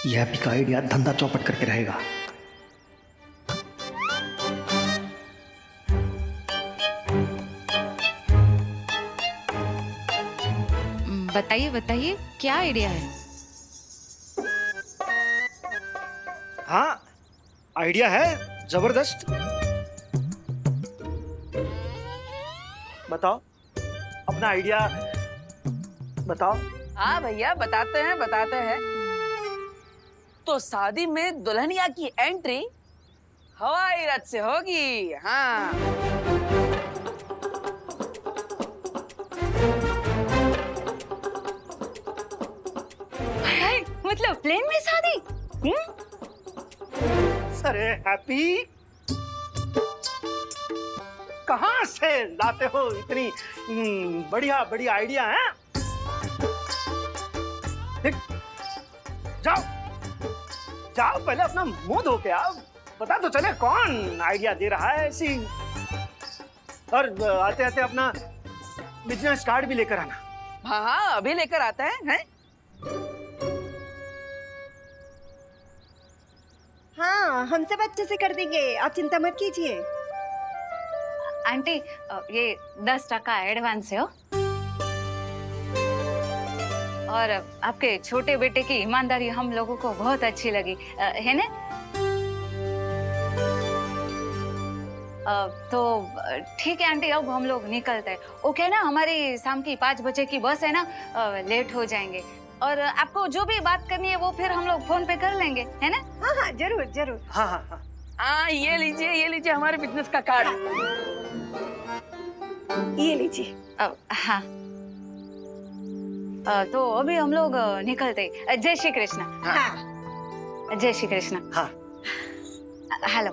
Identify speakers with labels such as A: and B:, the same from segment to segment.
A: यह हैप्पी का आइडिया धंधा चौपट करके रहेगा।
B: बताइए बताइए, क्या आइडिया है?
A: हाँ, आइडिया है जबरदस्त। बताओ अपना आइडिया बताओ।
C: हाँ भैया, बताते हैं बताते हैं। तो शादी में दुल्हनिया की एंट्री हवाई रथ से होगी। हाँ,
B: मतलब प्लेन में शादी?
A: अरे हैप्पी, कहाँ से लाते हो इतनी बढ़िया बढ़िया आइडिया है? जाओ जाओ, पहले अपना मुंह धो के आओ, पता तो चले कौन आइडिया दे रहा है ऐसी। और आते आते अपना बिजनेस कार्ड भी लेकर आना।
C: हाँ हाँ, अभी लेकर आते हैं।
D: हाँ, हम सब अच्छे से कर देंगे, आप चिंता मत कीजिए।
B: आंटी, ये 10% एडवांस है हो। और आपके छोटे बेटे की ईमानदारी हम लोगों को बहुत अच्छी लगी, है ना? तो ठीक है आंटी, अब हम लोग निकलते हैं। ओके ना, हमारी शाम की 5 बजे की बस है ना, लेट हो जाएंगे। और आपको जो भी बात करनी है वो फिर हम लोग फोन पे कर लेंगे, है ना?
D: हाँ हाँ, जरूर जरूर।
A: हाँ हाँ हाँ।
C: हाँ, ये लीजिए हमारे बिजनेस का कार्ड।
D: ये लीजिए।
B: हाँ, तो अभी हम लोग निकलते। जय श्री कृष्ण।
D: हाँ।
B: जय श्री कृष्ण।
A: हाँ।
B: हेलो।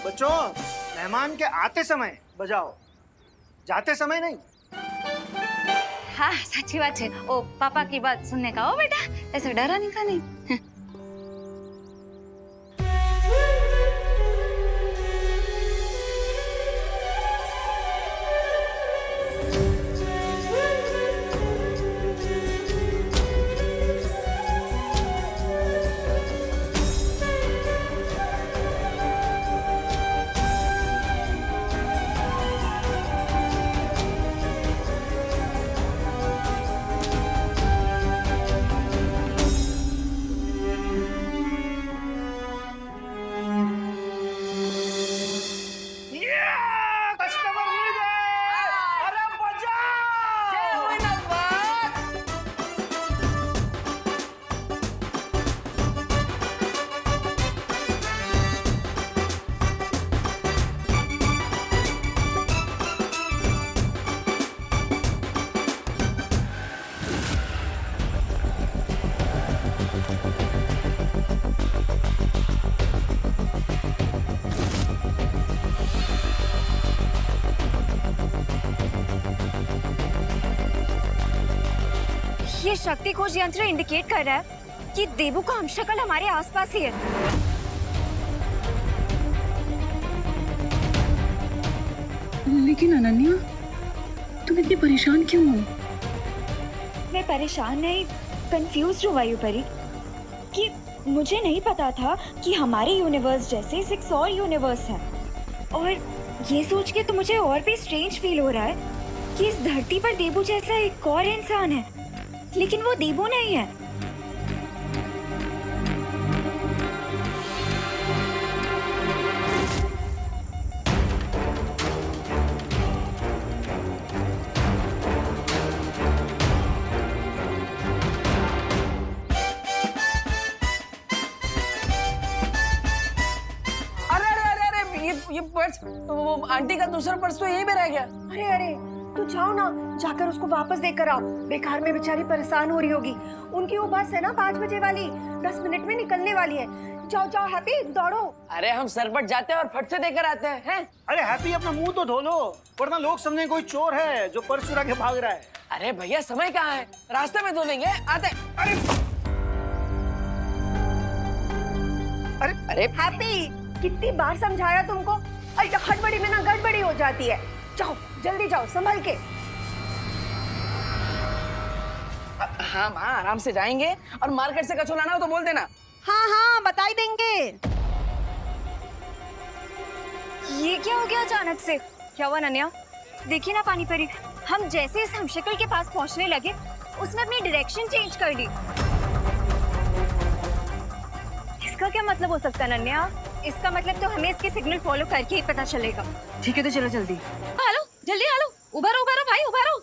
A: बच्चों, मेहमान के आते समय बजाओ, जाते समय नहीं।
B: हाँ, सच्ची बात है। ओ पापा की बात सुनने का हो बेटा, ऐसे डराने का नहीं।
A: कस्टमर मिल गए। अरे
D: ये शक्ति खोज यंत्र इंडिकेट कर रहा है कि देबू का हमशक्ल हमारे आसपास ही है।
E: लेकिन अनन्या, तुम इतनी परेशान क्यों हो?
F: मैं परेशान नहीं, कंफ्यूज हूँ वायुपरी, कि मुझे नहीं पता था कि हमारे यूनिवर्स जैसे 6 और यूनिवर्स हैं। और ये सोच के तो मुझे और भी स्ट्रेंज फील हो रहा है कि इस धरती पर देबू जैसा एक और इंसान है, लेकिन वो देबू नहीं है।
C: ये पर्स, वो आंटी का दूसरा पर्स तो यहीं पे रह गया।
D: अरे अरे, तू जाओ ना, जाकर उसको वापस देकर आओ। बेकार में बेचारी परेशान हो रही होगी। उनकी वो बस है ना 5 बजे वाली, 10 मिनट में निकलने वाली है। जाओ जाओ हैप्पी, दौड़ो।
C: अरे हम सरपट जाते हैं और फट से देकर आते हैं।
A: अरे हैप्पी, अपना मुंह तो धो लो, वरना लोग समझेंगे कोई चोर है जो पर्स चुरा के भाग रहा है।
C: अरे भैया, समय कहाँ है, रास्ते में धो लेंगे, आते।
A: अरे
D: हैप्पी, कितनी बार समझाया तुमको? अरे हड़बड़ी में ना गड़बड़ी हो जाती है। जाओ जल्दी जाओ, संभल के।
C: हाँ माँ, आराम से जाएंगे, और मार्केट से कचौड़ा लाना हो तो बोल देना।
D: हाँ हाँ बता ही देंगे।
F: ये क्या हो गया अचानक से? क्या हुआ नन्या? देखिए ना पानी परी, हम जैसे इस हमशक्ल के पास पहुंचने लगे उसने अपनी डायरेक्शन चेंज कर ली। इसका क्या मतलब हो सकता है नन्या? इसका मतलब तो हमें इसके सिग्नल फॉलो करके ही पता चलेगा।
B: ठीक है तो चलो जल्दी। हेलो जल्दी, हेलो उबारो उबारो भाई उबारो।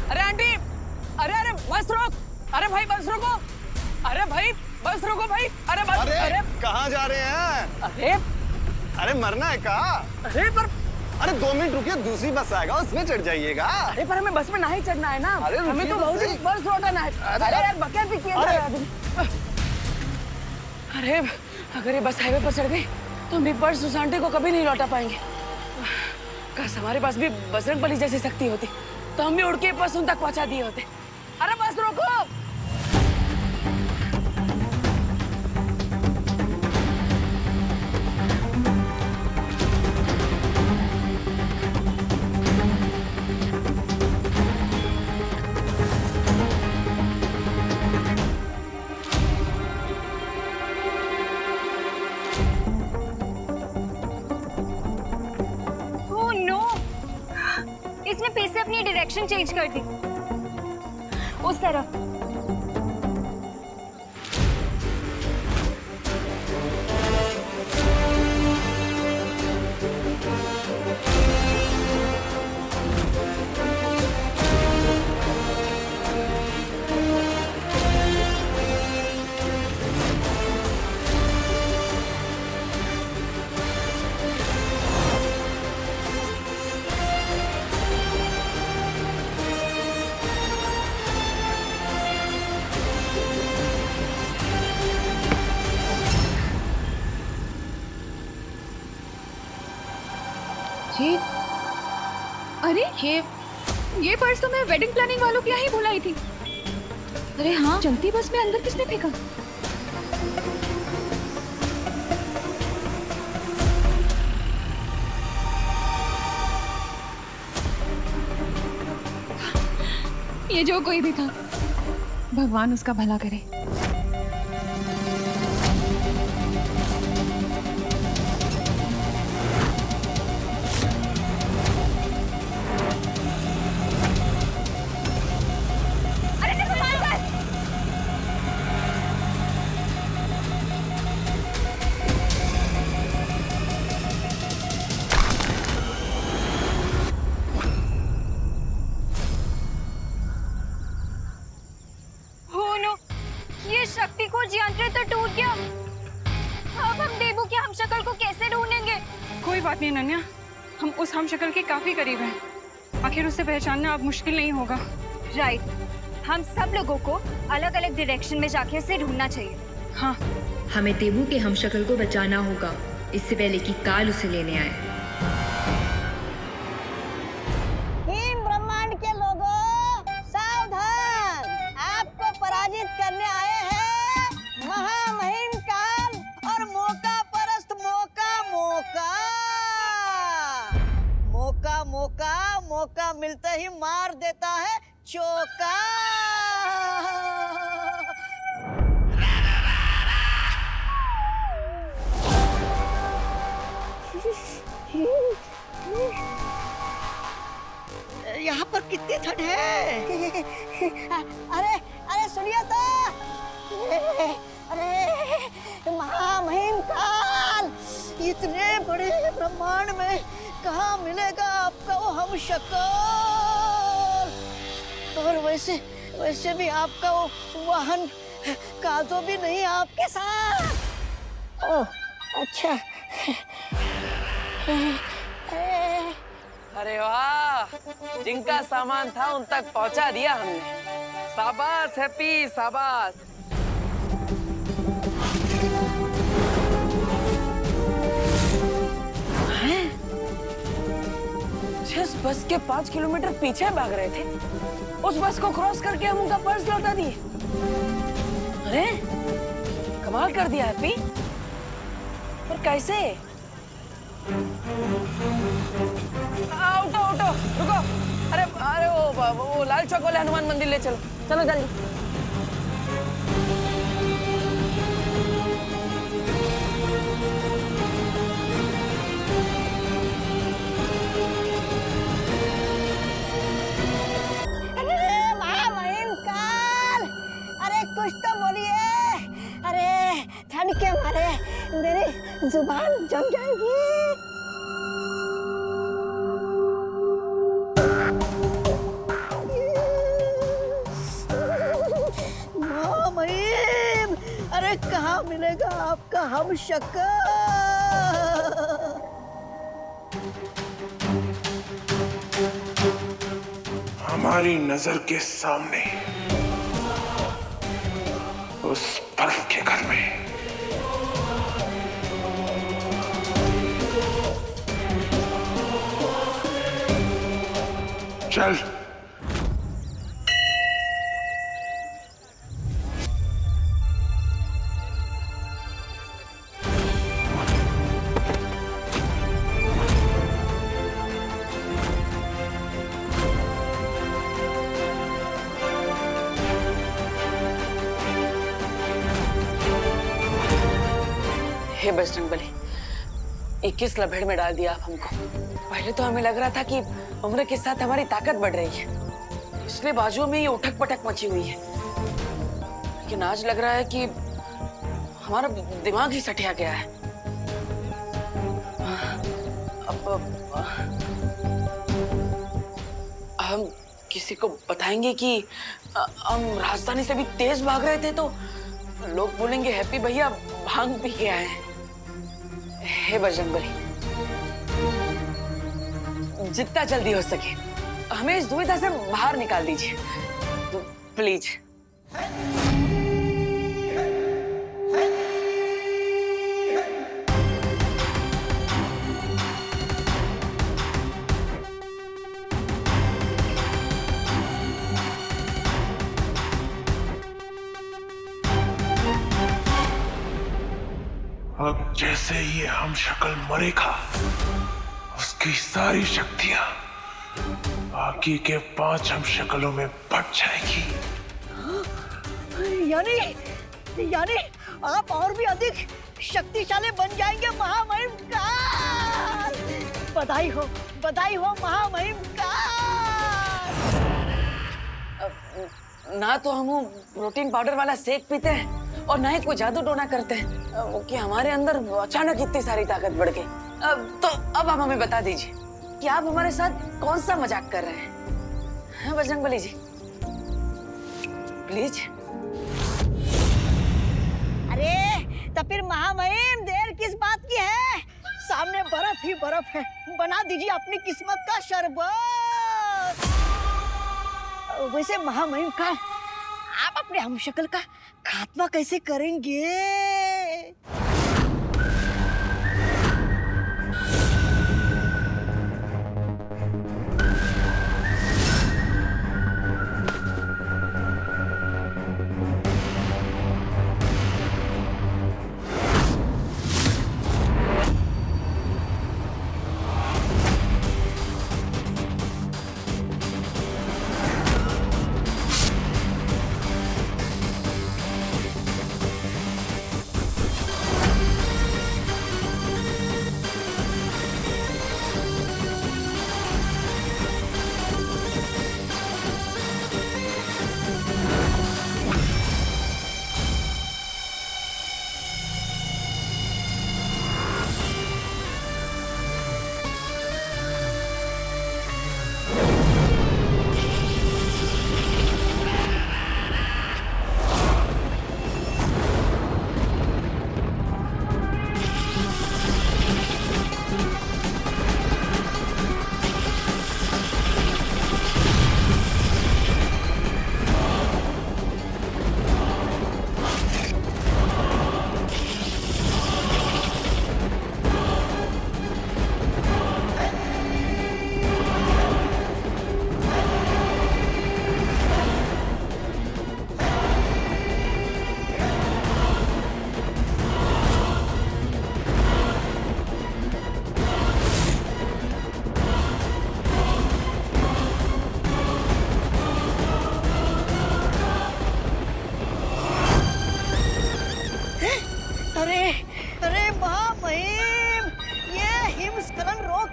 C: अरे आंटी, अरे बस रोक, अरे भाई बस रोको, अरे भाई बस रोको भाई, अरे बस,
G: अरे कहाँ जा रहे हैं?
C: अरे
G: मरना है कहा? अरे 2 मिनट रुकिए, दूसरी बस आएगा उसमें चढ़ जाइएगा।
C: अरे पर हमें बस में ना ही चढ़ना है ना,
G: अरे
C: हमें तो बहुत ही बस लौटाना है। अरे यार बकैत भी किया जा रहा है। अरे अगर ये बस हाईवे पर चढ़ गई तो हम बिग पर्स उस आंटी को कभी नहीं लौटा पाएंगे। काश हमारे पास भी बजरंगबली जैसी शक्ति होती तो हम भी उड़ के बस उन तक पहुंचा दिए होते। अरे बस रोको।
F: ओह नो, इसने फिर से अपनी डायरेक्शन चेंज कर दी उस तरफ।
E: अरे ये पर्स तो मैं वेडिंग प्लानिंग वालों के यहाँ ही भुलाई थी। अरे हाँ, चलती बस में अंदर किसने फेंका? ये जो कोई भी था, भगवान उसका भला करे।
F: शक्ति को यंत्र तो टूट गया। अब हम देबू के हमशक्ल को कैसे ढूंढेंगे?
E: कोई बात नहीं नन्या, हम उस हमशक्ल के काफी करीब हैं। आखिर उसे पहचानना अब मुश्किल नहीं होगा।
F: राइट, हम सब लोगों को अलग अलग डायरेक्शन में जाके उसे ढूंढना चाहिए।
E: हाँ,
H: हमें देबू के हमशक्ल को बचाना होगा इससे पहले कि काल उसे लेने आए।
I: हिम ब्रह्मांड के लोगों, सावधान! आपको पराजित करने आए हैं महामहिम काल और मौका परस्त मौका मिलते ही मार देता है चौका। यहाँ पर कितनी ठंड है। अरे सुनिए तो, अरे महामहिम काल, इतने बड़े ब्रह्मांड में कहाँ मिलेगा आपका वो हमशक्ल? और वैसे भी आपका वो वाहन काजो भी नहीं आपके साथ। ओह अच्छा।
C: अरे वाह, जिनका सामान था उन तक पहुंचा दिया हमने। शाबाश हैप्पी, शाबाश। जिस बस के 5 किलोमीटर पीछे भाग रहे थे, उस बस को क्रॉस करके हम उनका पर्स लौटा दिए। अरे कमाल कर दिया हैप्पी। पर कैसे? उठो उठो, रुको। अरे अरे वो लाल चौक वाले हनुमान मंदिर ले चलो, चलो जल्दी।
I: अरे महामहिम काल, अरे कुछ तो बोलिए। अरे ठंड के मारे मेरी जुबान जम जाएगी। महामहिम, अरे कहाँ मिलेगा आपका हमशक्ल?
J: हमारी नजर के सामने उस बर्फ के घर में चल।
C: हे बजरंगबली, 21 लभेड़ में डाल दिया आप हमको। पहले तो हमें लग रहा था कि उम्र के साथ हमारी ताकत बढ़ रही है, इसलिए बाजुओं में ये उठक पटक मची हुई है। लेकिन आज लग रहा है कि हमारा दिमाग ही सठिया गया है। अब हम किसी को बताएंगे कि हम राजधानी से भी तेज भाग रहे थे तो लोग बोलेंगे हैप्पी भैया भांग पी के आए हैं। हे बजरंगबली, जितना जल्दी हो सके हमें इस दुविधा से बाहर निकाल दीजिए, तो प्लीज।
J: अब जैसे ये हम शक्ल मरेगा, उसकी सारी शक्तियां बाकी के 5 हम शक्लों में बट जाएगी।
I: यानी आप और भी अधिक शक्तिशाली बन जाएंगे महामहिम काल। बधाई हो महामहिम काल।
C: ना तो हम प्रोटीन पाउडर वाला शेक पीते हैं और ना ही कोई जादू टोना करते हैं कि हमारे अंदर अचानक इतनी सारी ताकत बढ़ गई। तो अब आप हमें बता दीजिए कि आप हमारे साथ कौन सा मजाक कर रहे हैं? हाँ बजरंगबली जी, प्लीज।
I: अरे तो फिर महामहिम देर किस बात की है? सामने बर्फ ही बर्फ है, बना दीजिए अपनी किस्मत का शरबत। वैसे महामहिम का आप अपने हमशक्ल का खात्मा कैसे करेंगे?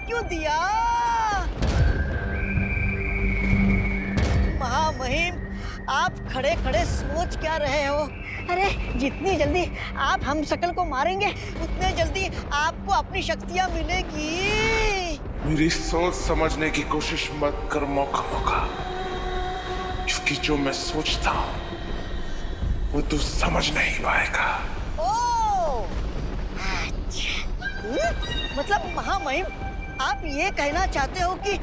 I: क्यों दिया? महामहिम, आप खड़े खड़े सोच क्या रहे हो? अरे जितनी जल्दी आप हम शकल को मारेंगे उतने जल्दी आपको अपनी शक्तियां मिलेगी।
J: मेरी सोच समझने की कोशिश मत कर मौका, क्योंकि जो मैं सोचता हूँ वो तू समझ नहीं पाएगा।
I: ओह, अच्छा। मतलब महामहिम, आप ये कहना चाहते हो कि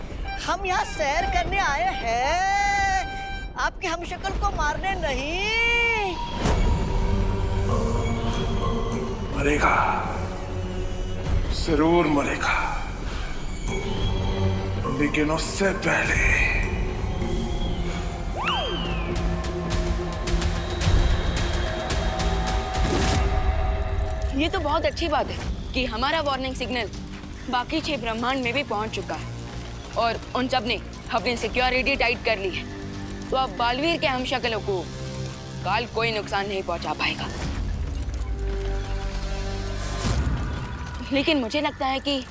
I: हम यहाँ सैर करने आए हैं, आपके हम शक्ल को मारने नहीं?
J: मरेगा, जरूर मरेगा, लेकिन उससे पहले
C: ये तो बहुत अच्छी बात है कि हमारा वार्निंग सिग्नल बाकी 6 ब्रह्मांड में भी पहुंच चुका है और उन सब ने अपनी सिक्योरिटी टाइट कर ली है। तो अब बालवीर के हम शक्लों को काल कोई नुकसान नहीं पहुंचा पाएगा। लेकिन मुझे लगता है कि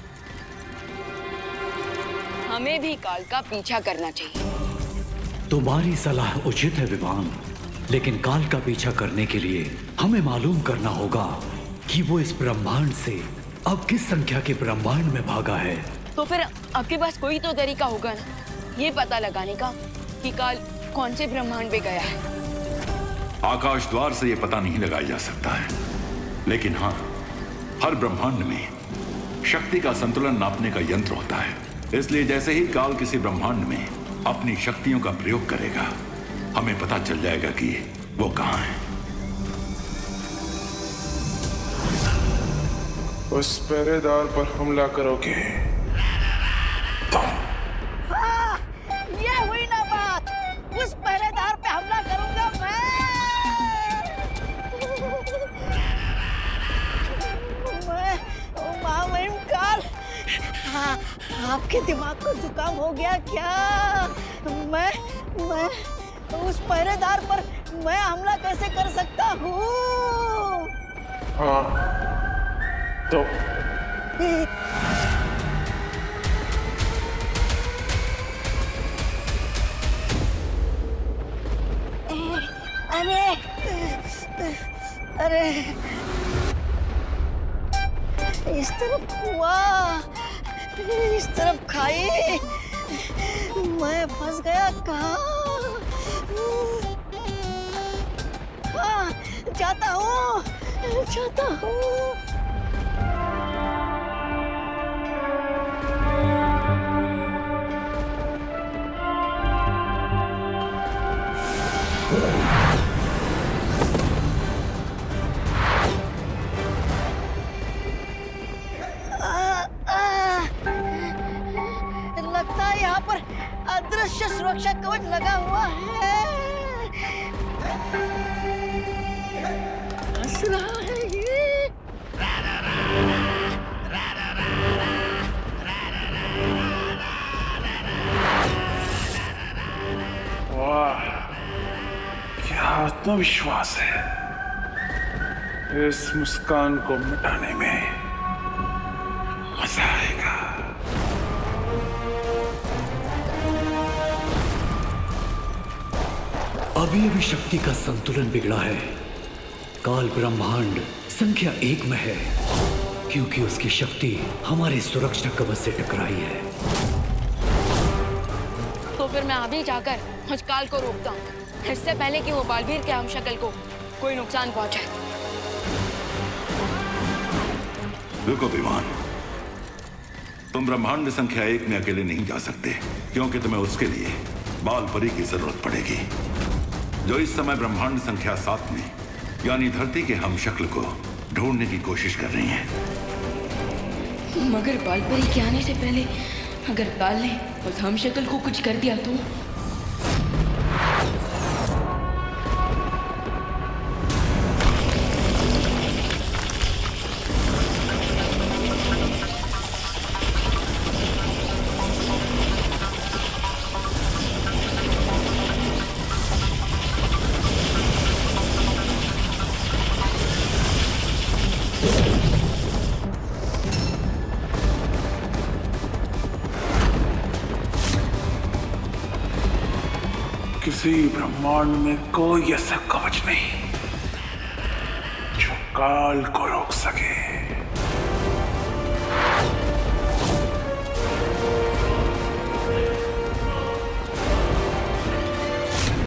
C: हमें भी काल का पीछा करना चाहिए।
K: तुम्हारी सलाह उचित है विमान, लेकिन काल का पीछा करने के लिए हमें मालूम करना होगा कि वो इस ब्रह्मांड से अब किस संख्या के ब्रह्मांड में भागा है।
C: तो फिर आपके पास कोई तो तरीका होगा ना, ये पता लगाने का कि काल कौन से ब्रह्मांड में गया है।
L: आकाश द्वार से ये पता नहीं लगाया जा सकता है, लेकिन हाँ, हर ब्रह्मांड में शक्ति का संतुलन नापने का यंत्र होता है। इसलिए जैसे ही काल किसी ब्रह्मांड में अपनी शक्तियों का प्रयोग करेगा, हमें पता चल जाएगा कि वो कहाँ है।
J: उस पहरेदार पर हमला करोगे तुम।
I: हाँ, ये हुई ना बात। उस पहरेदार पे हमला करूंगा मैं महामहिम काल। हाँ, आपके दिमाग को जुकाम हो गया क्या? मैं उस पहरेदार पर मैं हमला कैसे कर सकता हूँ?
J: हाँ तो
I: अरे इस तरफ हुआ, इस तरफ खाई, मैं फंस गया कहाँ? हाँ, जाता हूँ। लगता है यहाँ पर अदृश्य सुरक्षा कवच लगा हुआ है। हंस रहा है ये।
J: वाह, क्या आत्मविश्वास है। इस मुस्कान को मिटाने में मजा आएगा।
K: अभी शक्ति का संतुलन बिगड़ा है। काल ब्रह्मांड संख्या 1 में है, क्योंकि उसकी शक्ति हमारे सुरक्षा कवच से टकराई है।
C: तो फिर मैं अभी जाकर उस काल को रोकता हूँ, इससे पहले कि वो बालवीर के हमशक्ल को कोई नुकसान पहुंचाए।
L: रुको विमान, तुम ब्रह्मांड संख्या 1 में अकेले नहीं जा सकते, क्योंकि तुम्हें उसके लिए बाल परी की जरूरत पड़ेगी, जो इस समय ब्रह्मांड संख्या 7 में यानी धरती के हमशक्ल को ढूंढने की कोशिश कर रही हैं।
H: मगर बाल परी के आने से पहले अगर काल ने उस हमशक्ल को कुछ कर दिया तो?
J: किसी ब्रह्मांड में कोई ऐसा कवच नहीं जो काल को रोक सके।